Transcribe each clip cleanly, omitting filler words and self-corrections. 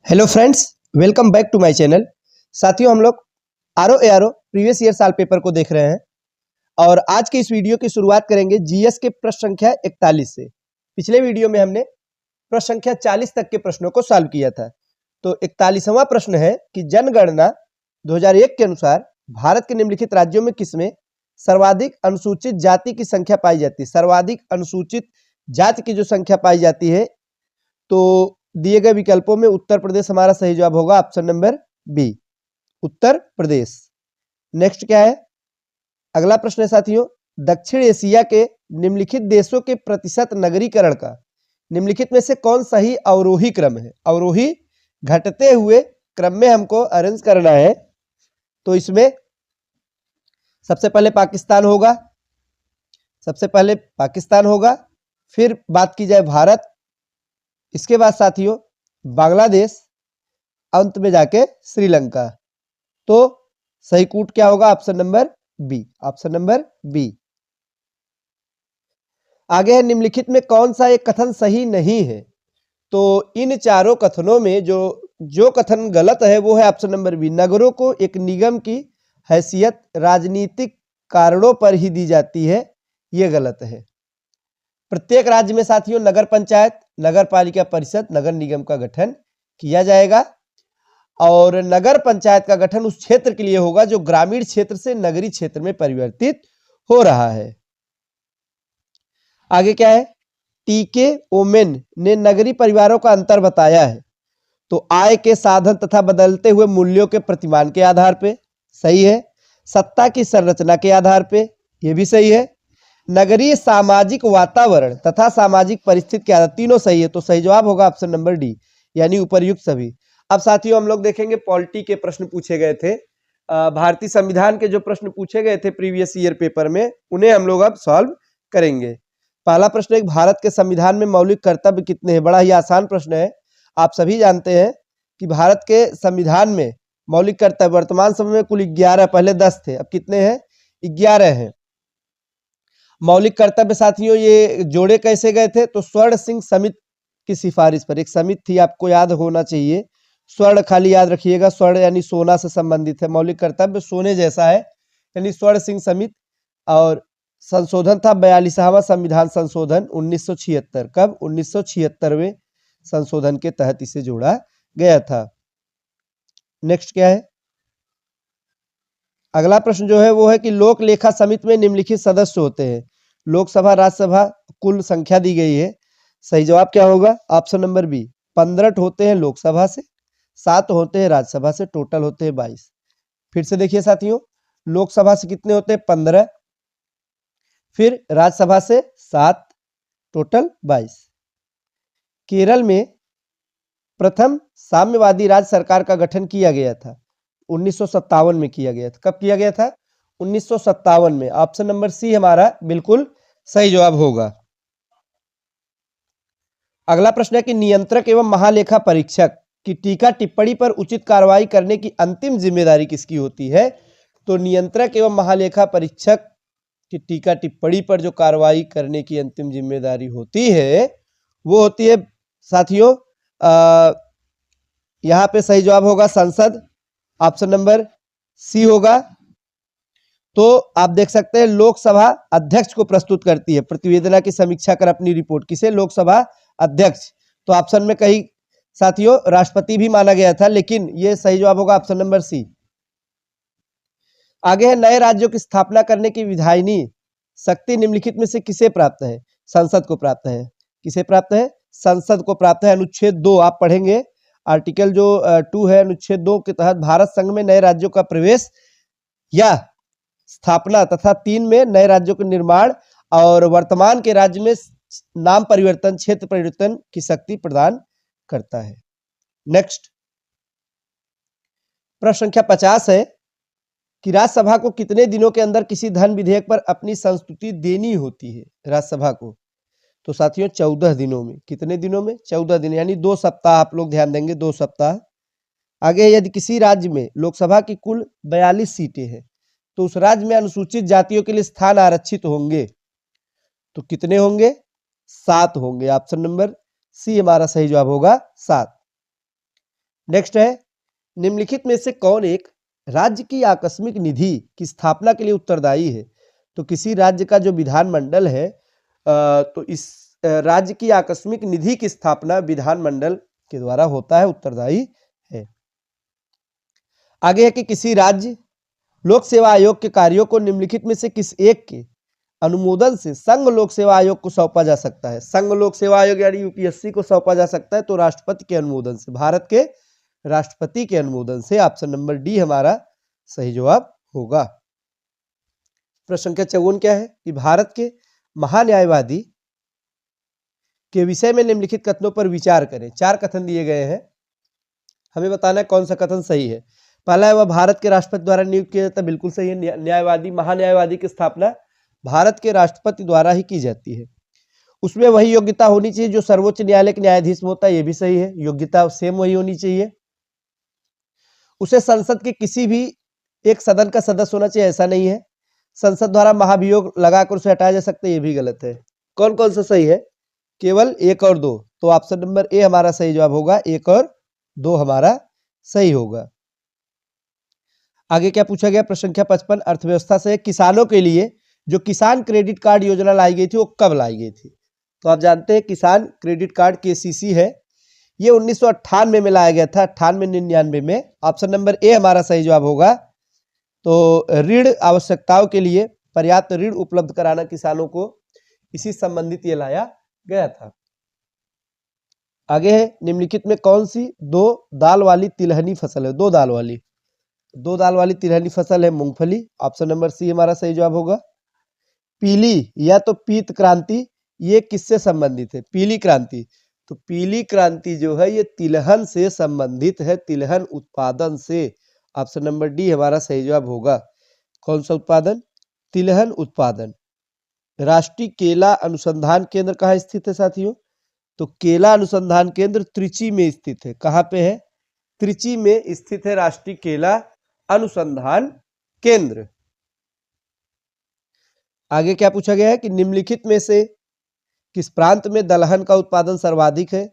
Hello friends, welcome back to my channel. साथियों, हम लोग आरओ प्रीवियस ईयर साल पेपर को देख रहे हैं और आज के इस वीडियो की शुरुआत करेंगे जीएस के प्रश्न संख्या 41 से। पिछले वीडियो में हमने प्रश्न संख्या 40 तक के प्रश्नों को सॉल्व किया था। तो 41वां प्रश्न है कि जनगणना 2001 के अनुसार भारत के निम्नलिखित राज्यों में किसमें सर्वाधिक अनुसूचित जाति की संख्या पाई जाती है। सर्वाधिक अनुसूचित जाति की जो संख्या पाई जाती है, तो दिए गए विकल्पों में उत्तर प्रदेश हमारा सही जवाब होगा, option number B, Uttar Pradesh. Next क्या है, अगला प्रश्न है साथियों, दक्षिण एशिया के निम्नलिखित देशों के प्रतिशत नगरीकरण का निम्नलिखित में से कौन सही अवरोही क्रम है। अवरोही घटते हुए क्रम में हमको अरेंज करना है। तो इसमें सबसे पहले पाकिस्तान होगा, फिर बात की जाए भारत, इसके बाद साथियों बांग्लादेश, अंत में जाके श्रीलंका। तो सही कूट क्या होगा, option number B, option number B. आगे है, निम्नलिखित में कौन सा एक कथन सही नहीं है। तो इन चारों कथनों में जो कथन गलत है वो है ऑप्शन नंबर बी, नगरों को एक निगम की हैसियत राजनीतिक कारणों पर ही दी जाती है, ये गलत है। प्रत्येक राज्य में साथियों नगर पंचायत, नगर पालिका परिषद, नगर निगम का गठन किया जाएगा और नगर पंचायत का गठन उस क्षेत्र के लिए होगा जो ग्रामीण क्षेत्र से नगरीय क्षेत्र में परिवर्तित हो रहा है। आगे क्या है, टीके ओमेन ने नगरीय परिवारों का अंतर बताया है। तो आय के साधन तथा बदलते हुए मूल्यों के प्रतिमान के आधार पे, सही है। सत्ता की संरचना के आधार पे, यह भी सही है। नगरीय सामाजिक वातावरण तथा सामाजिक परिस्थिति के आधार, तीनों सही है। तो सही जवाब होगा ऑप्शन नंबर डी, यानी उपर्युक्त सभी। अब साथियों हम लोग देखेंगे पॉलिटी के प्रश्न पूछे गए थे, भारतीय संविधान के जो प्रश्न पूछे गए थे प्रीवियस ईयर पेपर में, उन्हें हम लोग अब सॉल्व करेंगे। पहला प्रश्न है, भारत के संविधान में मौलिक कर्तव्य कितने हैं। बड़ा ही आसान प्रश्न है। आप सभी जानते हैं कि भारत के संविधान में मौलिक कर्तव्य वर्तमान समय में कुल 11, पहले 10 थे, अब कितने हैं, 11 हैं मौलिक कर्तव्य। साथियों ये जोड़े कैसे गए थे, तो स्वर्ण सिंह समिति की सिफारिश पर, एक समिति थी, आपको याद होना चाहिए। स्वर्ण खाली याद रखिएगा, स्वर्ण यानी सोना से संबंधित है, मौलिक कर्तव्य सोने जैसा है, यानी स्वर्ण सिंह समिति। और संशोधन था 42वां संविधान संशोधन 1976। कब, 1976वें संशोधन के तहत इसे जोड़ा गया था। नेक्स्ट क्या है, अगला प्रश्न जो है वो है कि लोक लेखा समिति में निम्नलिखित सदस्य होते हैं। लोकसभा, राज्यसभा, कुल संख्या दी गई है। सही जवाब क्या होगा, ऑप्शन नंबर बी, 15 होते हैं लोकसभा से, 7 होते हैं राज्यसभा से, टोटल होते हैं 22। फिर से देखिए साथियों, लोकसभा से कितने होते हैं, 15, फिर राज्यसभा से 7, टोटल 22। केरल में प्रथम साम्यवादी राज्य सरकार का गठन किया गया था, 1957 में किया गया था। कब किया गया था, 1957 में। ऑप्शन नंबर सी हमारा बिल्कुल सही जवाब होगा। अगला प्रश्न है कि नियंत्रक एवं महालेखा परीक्षक की टीका टिप्पणी पर उचित कार्रवाई करने की अंतिम जिम्मेदारी किसकी होती है। तो नियंत्रक एवं महालेखा परीक्षक की टीका टिप्पणी पर जो कार्रवाई करने की अंतिम जिम्मेदारी होती है वो होती है साथियों, यहां पे सही जवाब होगा संसद, ऑप्शन नंबर सी होगा। तो आप देख सकते हैं लोकसभा अध्यक्ष को प्रस्तुत करती है, प्रतिवेदना की समीक्षा कर अपनी रिपोर्ट, किसे, लोकसभा अध्यक्ष। तो ऑप्शन में कहीं साथियों राष्ट्रपति भी माना गया था, लेकिन यह सही जवाब होगा ऑप्शन नंबर सी। आगे है, नए राज्यों की स्थापना करने की विधायिनी शक्ति निम्नलिखित में से किसे प्राप्त है। संसद को प्राप्त है। किसे प्राप्त है, संसद को प्राप्त है। अनुच्छेद 2 आप पढ़ेंगे, आर्टिकल जो 2 है, अनुच्छेद 2 के तहत भारत संघ में नए राज्यों का प्रवेश या स्थापना तथा 3 में नए राज्यों के निर्माण और वर्तमान के राज्य में नाम परिवर्तन, क्षेत्र परिवर्तन की शक्ति प्रदान करता है। नेक्स्ट प्रश्न संख्या 50 है कि राज्यसभा को कितने दिनों के अंदर किसी धन विधेयक पर अपनी संस्तुति देनी होती है राज्यसभा को। तो साथियों 14 दिनों में। कितने दिनों में, 14 दिन, यानी 2 सप्ताह। आप लोग ध्यान देंगे, 2 सप्ताह। आगे, यदि किसी राज्य में लोकसभा की कुल 42 सीटें हैं तो उस राज्य में अनुसूचित जातियों के लिए स्थान आरक्षित होंगे, तो कितने होंगे, 7 होंगे। ऑप्शन नंबर सी हमारा सही जवाब होगा, 7। नेक्स्ट है, निम्नलिखित में से कौन एक राज्य की आकस्मिक निधि की स्थापना के लिए उत्तरदायी है? तो किसी राज्य का जो विधानमंडल है तो इस राज्य की आकस्मिक निधि की स्थापना विधानमंडल के द्वारा होता है, उत्तरदायी है। आगे है कि किसी राज्य लोक सेवा आयोग के कार्यों को निम्नलिखित में से किस एक के अनुमोदन से संघ लोक सेवा आयोग को सौंपा जा सकता है? संघ लोक सेवा आयोग यानी यूपीएससी को सौंपा जा सकता है तो राष्ट्रपति के अनुमोदन से, भारत के राष्ट्रपति के अनुमोदन से। ऑप्शन नंबर डी हमारा सही जवाब होगा। प्रश्न संख्या 54 क्या है कि भारत के महान्यायवादी के विषय में निम्नलिखित कथनों पर विचार करें। 4 कथन दिए गए हैं, हमें बताना है कौन सा कथन सही है। पहला है, वह भारत के राष्ट्रपति द्वारा नियुक्त किया जाता है। बिल्कुल सही है। न्यायवादी, महान्यायवादी की स्थापना भारत के राष्ट्रपति द्वारा ही की जाती है। उसमें वही योग्यता होनी चाहिए जो सर्वोच्च न्यायालय के न्यायाधीश में होता है, ये भी सही है, योग्यता सेम वही होनी चाहिए। उसे संसद के किसी भी एक सदन का सदस्य होना चाहिए, ऐसा नहीं है। संसद द्वारा महाभियोग लगाकर उसे हटाया जा सकता है, ये भी गलत है। कौन कौन सा सही है? केवल 1 और 2। तो ऑप्शन नंबर ए हमारा सही जवाब होगा, 1 और 2 हमारा सही होगा। आगे क्या पूछा गया? प्रश्न संख्या 55 अर्थव्यवस्था से किसानों के लिए जो किसान क्रेडिट कार्ड योजना लाई गई थी वो कब लाई गई थी? तो आप जानते हैं किसान क्रेडिट कार्ड केसीसी है, ये 1998 में लाया गया था, 98-99 में। ऑप्शन नंबर ए हमारा सही जवाब होगा। तो ऋण आवश्यकताओं के लिए पर्याप्त ऋण उपलब्ध कराना किसानों को, इसी संबंधित ये लाया गया था। आगे है, निम्नलिखित में कौन सी 2 दाल वाली तिलहनी फसल है? 2 दाल वाली तिलहनी फसल है मूंगफली। ऑप्शन नंबर सी हमारा सही जवाब होगा। पीली या तो पीत क्रांति, ये किससे संबंधित है? पीली क्रांति। तो पीली क्रांति जो है ये तिलहन से संबंधित है, तिलहन उत्पादन से। ऑप्शन नंबर डी हमारा सही जवाब होगा। कौन सा उत्पादन? तिलहन उत्पादन। राष्ट्रीय केला अनुसंधान केंद्र कहाँ स्थित है साथियों? तो केला अनुसंधान केंद्र त्रिची में स्थित है। कहाँ पे है? त्रिची में स्थित है राष्ट्रीय केला अनुसंधान केंद्र। आगे क्या पूछा गया है कि निम्नलिखित में से किस प्रांत में दलहन का उत्पादन सर्वाधिक है?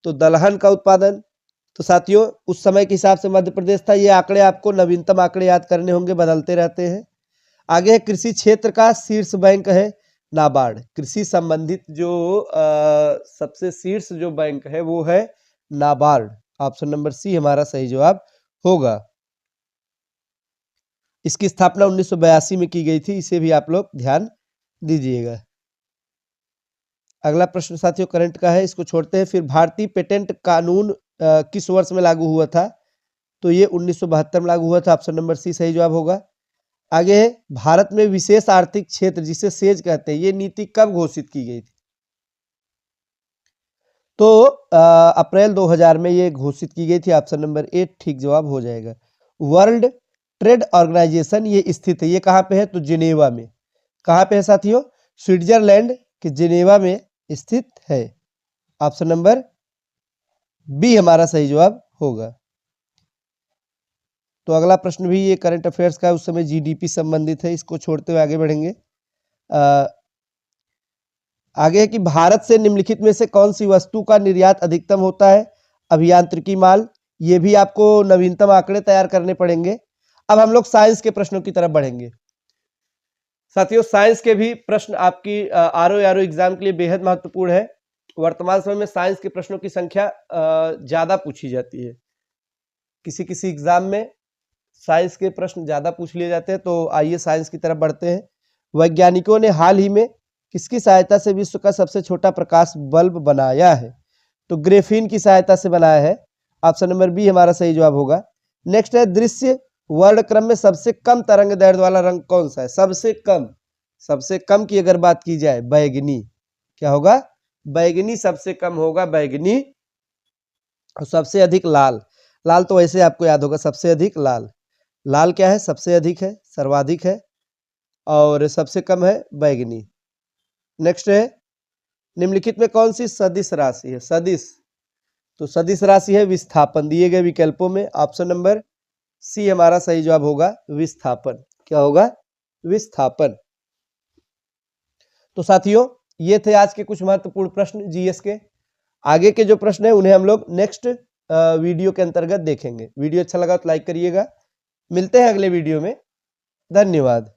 तो दलहन का उत्पादन, तो साथियों उस समय के हिसाब से मध्य प्रदेश था। ये आंकड़े आपको नवीनतम आंकड़े याद करने होंगे, बदलते रहते हैं। आगे है, कृषि क्षेत्र का शीर्ष बैंक है नाबार्ड। कृषि संबंधित जो सबसे शीर्ष जो बैंक है वो है नाबार्ड। ऑप्शन नंबर सी हमारा सही जवाब होगा। इसकी स्थापना 1982 में की गई थी, इसे भी आप लोग ध्यान दीजिएगा। अगला प्रश्न साथियों करंट का है, इसको छोड़ते हैं। फिर भारतीय पेटेंट कानून किस वर्ष में लागू हुआ था? तो ये 1972 में लागू हुआ था। ऑप्शन नंबर सी सही जवाब होगा। आगे है, भारत में विशेष आर्थिक क्षेत्र जिसे सेज कहते हैं, ये नीति कब घोषित की गई थी? तो अप्रैल 2000 में ये घोषित की गई थी। ऑप्शन नंबर ए ठीक जवाब हो जाएगा। वर्ल्ड ट्रेड ऑर्गेनाइजेशन ये स्थित है, ये कहाँ पे है? तो जिनेवा में। कहाँ पे है साथियों? स्विट्जरलैंड के जिनेवा में स्थित है। ऑप्शन नंबर बी हमारा सही जवाब होगा। तो अगला प्रश्न भी ये करंट अफेयर्स का है, उस समय जीडीपी संबंधित है, इसको छोड़ते हुए आगे बढ़ेंगे। आगे है कि भारत से निम्नलिखित में से कौन सी वस्तु का निर्यात अधिकतम होता है? अभियांत्रिकी माल। ये भी आपको नवीनतम आंकड़े तैयार करने पड़ेंगे। अब हम लोग साइंस के प्रश्नों की तरफ बढ़ेंगे। साथियों साइंस के भी प्रश्न आपकी आरओ एग्जाम के लिए बेहद महत्वपूर्ण है। वर्तमान समय में साइंस के प्रश्नों की संख्या ज्यादा पूछी जाती है। किसी किसी एग्जाम में साइंस के प्रश्न ज्यादा पूछ लिए जाते हैं। तो आइए साइंस की तरफ बढ़ते हैं। वैज्ञानिकों ने हाल ही में किसकी सहायता से विश्व का सबसे छोटा प्रकाश बल्ब बनाया है? तो ग्रेफीन की सहायता से बनाया है। ऑप्शन नंबर बी हमारा सही जवाब होगा। नेक्स्ट है, दृश्य वर्णक्रम क्रम में सबसे कम तरंग दैर्ध्य वाला रंग कौन सा है? सबसे कम की अगर बात की जाए, बैगनी। क्या होगा? बैगनी सबसे कम होगा, बैगनी। और सबसे अधिक लाल। लाल तो वैसे आपको याद होगा, सबसे अधिक लाल। लाल क्या है? सबसे अधिक है, सर्वाधिक है, और सबसे कम है बैगनी। नेक्स्ट है, निम्नलिखित में कौन सी सदिश राशि है? सदिश, तो सदिश राशि है विस्थापन, दिए गए विकल्पों में। ऑप्शन नंबर सी हमारा सही जवाब होगा, विस्थापन। क्या होगा? विस्थापन। तो साथियों ये थे आज के कुछ महत्वपूर्ण प्रश्न जीएस के। आगे के जो प्रश्न है उन्हें हम लोग नेक्स्ट वीडियो के अंतर्गत देखेंगे। वीडियो अच्छा लगा तो लाइक करिएगा। मिलते हैं अगले वीडियो में। धन्यवाद।